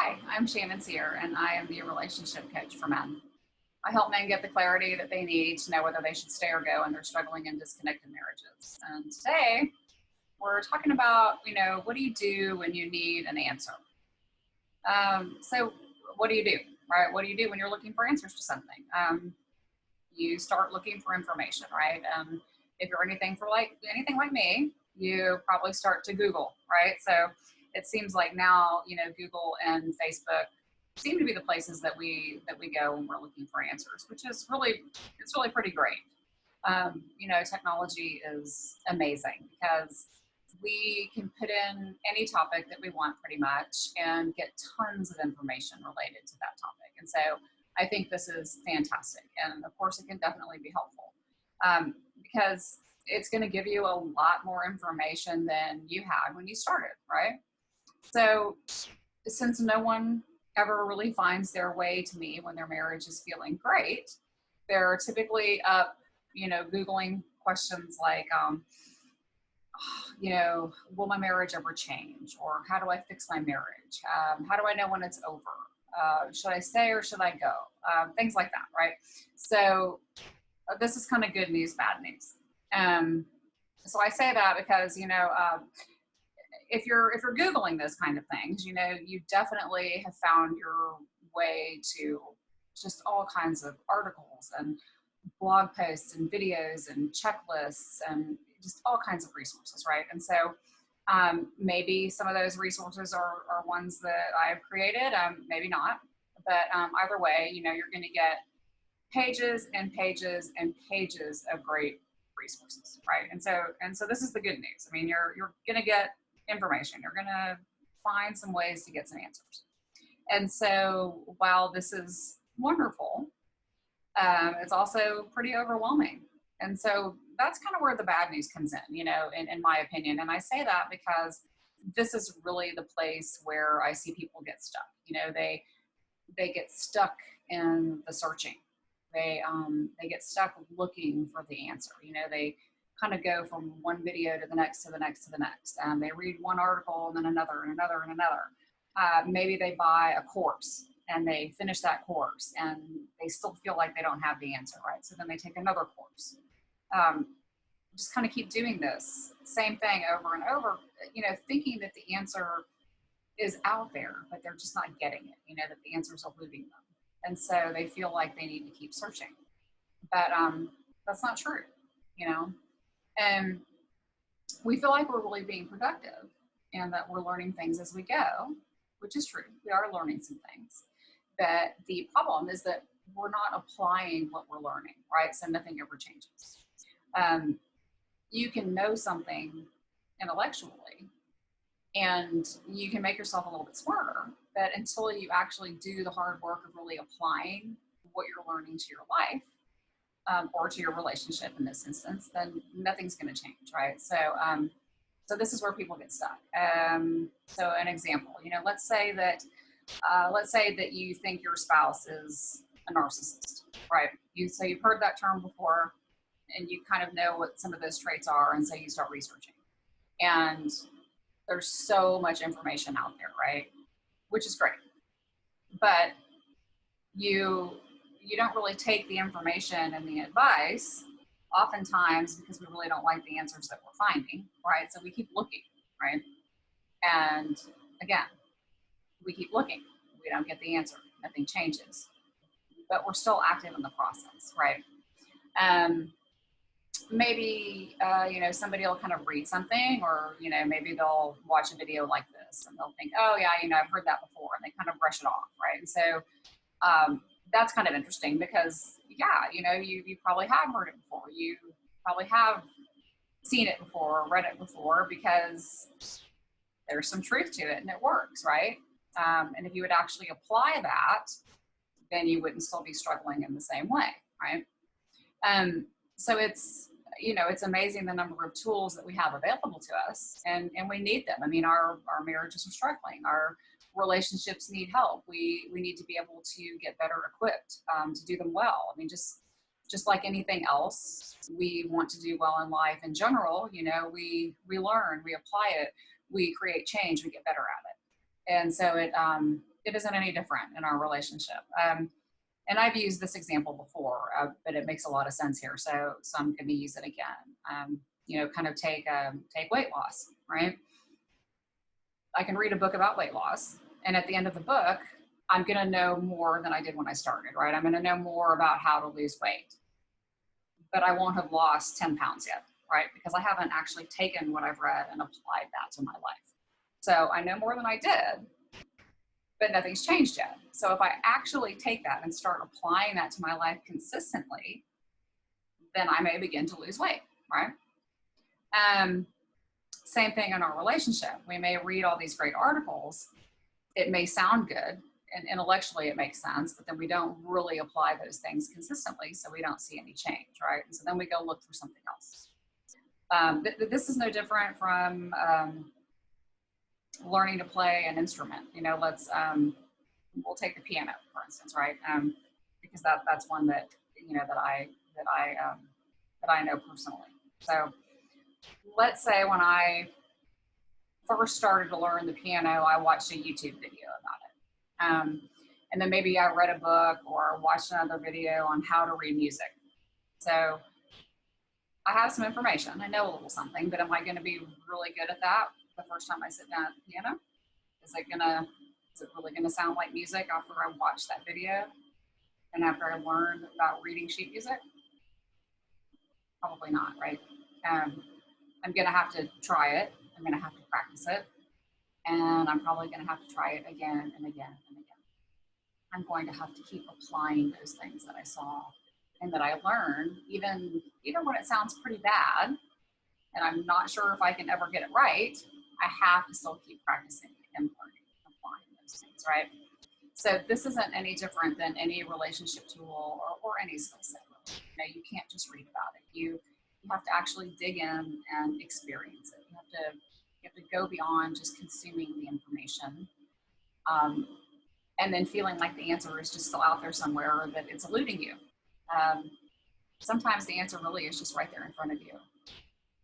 Hi, I'm Shannon Cyr, and I am the relationship coach for men. I help men get the clarity that they need to know whether they should stay or go in their struggling and disconnected marriages. And today, we're talking about, what do you do when you need an answer? So, what do you do, right? What do you do when you're looking for answers to something? You start looking for information, right? If you're anything like me, you probably start to Google, right? So it seems like now, Google and Facebook seem to be the places that we go when we're looking for answers, which is really pretty great. Technology is amazing because we can put in any topic that we want pretty much and get tons of information related to that topic. And so I think this is fantastic. And of course, it can definitely be helpful because it's going to give you a lot more information than you had when you started, right? So since no one ever really finds their way to me when their marriage is feeling great, they're typically up, Googling questions like, will my marriage ever change? Or how do I fix my marriage? How do I know when it's over? Should I stay or should I go? Things like that, right? So this is kind of good news, bad news. So I say that because, if you're Googling those kind of things, you definitely have found your way to just all kinds of articles and blog posts and videos and checklists and just all kinds of resources, right? And so maybe some of those resources are ones that I've created, maybe not, but either way, you're going to get pages and pages and pages of great resources, right? And so this is the good news. I mean, you're going to get information. You're going to find some ways to get some answers. And so while this is wonderful, it's also pretty overwhelming. And so that's kind of where the bad news comes in my opinion. And I say that because this is really the place where I see people get stuck. They get stuck in the searching. They get stuck looking for the answer. They kind of go from one video to the next, to the next, to the next. They read one article and then another and another and another. Maybe they buy a course and they finish that course and they still feel like they don't have the answer, right? So then they take another course. Just kind of keep doing this same thing over and over, thinking that the answer is out there, but they're just not getting it, that the answers are eluding them. And so they feel like they need to keep searching. But that's not true, And we feel like we're really being productive and that we're learning things as we go, which is true. We are learning some things. But the problem is that we're not applying what we're learning, right? So nothing ever changes. You can know something intellectually and you can make yourself a little bit smarter, but until you actually do the hard work of really applying what you're learning to your life, or to your relationship in this instance, then nothing's going to change, right? So this is where people get stuck. So an example, let's say that you think your spouse is a narcissist, right? So you've heard that term before, and you kind of know what some of those traits are, and so you start researching. And there's so much information out there, right? Which is great, but you don't really take the information and the advice oftentimes because we really don't like the answers that we're finding, right? So we keep looking, right? And again, we keep looking. We don't get the answer. Nothing changes, but we're still active in the process, right? Maybe, somebody will kind of read something or, maybe they'll watch a video like this and they'll think, oh yeah, I've heard that before, and they kind of brush it off, right? And so that's kind of interesting because, yeah, you probably have heard it before. You probably have seen it before, or read it before, because there's some truth to it and it works, right? And if you would actually apply that, then you wouldn't still be struggling in the same way, right? So it's amazing the number of tools that we have available to us, and we need them. I mean, our marriages are struggling. Our relationships need help. We need to be able to get better equipped to do them well. I mean, just like anything else, we want to do well in life in general. We learn, we apply it, we create change, we get better at it. And so It isn't any different in our relationship. And I've used this example before, but it makes a lot of sense here. So I'm going to use it again. You know, kind of take weight loss, right? I can read a book about weight loss, and at the end of the book, I'm going to know more than I did when I started, right? I'm going to know more about how to lose weight, but I won't have lost 10 pounds yet, right? Because I haven't actually taken what I've read and applied that to my life. So I know more than I did, but nothing's changed yet. So if I actually take that and start applying that to my life consistently, then I may begin to lose weight, right? Same thing in our relationship. We may read all these great articles. It may sound good and intellectually it makes sense, but then we don't really apply those things consistently, so we don't see any change, right? And so then we go look for something else. This is no different from learning to play an instrument. You know, we'll take the piano, for instance, right? Because that's one that, you know, that I know personally. So let's say when I first started to learn the piano, I watched a YouTube video about it. And then maybe I read a book or watched another video on how to read music. So I have some information. I know a little something, but am I going to be really good at that the first time I sit down at the piano? Is it really going to sound like music after I watch that video and after I learned about reading sheet music? Probably not, right? I'm going to have to try it. I'm going to have to practice it. And I'm probably going to have to try it again and again and again. I'm going to have to keep applying those things that I saw and that I learned, even when it sounds pretty bad, and I'm not sure if I can ever get it right, I have to still keep practicing and learning and applying those things, right? So this isn't any different than any relationship tool or any skill set. Really. You know, you can't just read about it. You have to actually dig in and experience it. You have to go beyond just consuming the information, and then feeling like the answer is just still out there somewhere or that it's eluding you. Sometimes the answer really is just right there in front of you.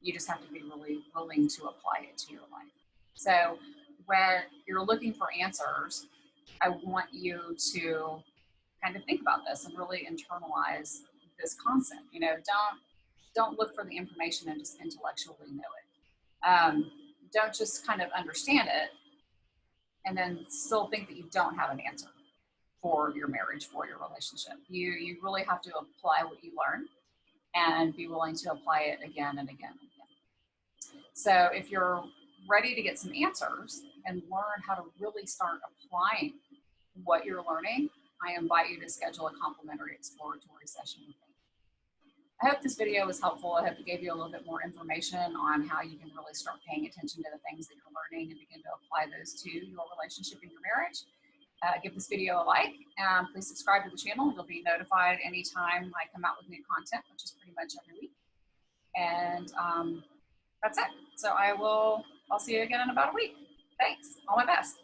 You just have to be really willing to apply it to your life. So when you're looking for answers, I want you to kind of think about this and really internalize this concept. You know, don't look for the information and just intellectually know it. Don't just kind of understand it and then still think that you don't have an answer for your marriage, for your relationship. You really have to apply what you learn and be willing to apply it again and again and again. So if you're ready to get some answers and learn how to really start applying what you're learning, I invite you to schedule a complimentary exploratory session with me. I hope this video was helpful. I hope it gave you a little bit more information on how you can really start paying attention to the things that you're learning and begin to apply those to your relationship and your marriage. Give this video a like. Please subscribe to the channel. You'll be notified anytime I come out with new content, which is pretty much every week. And that's it. So I'll see you again in about a week. Thanks. All my best.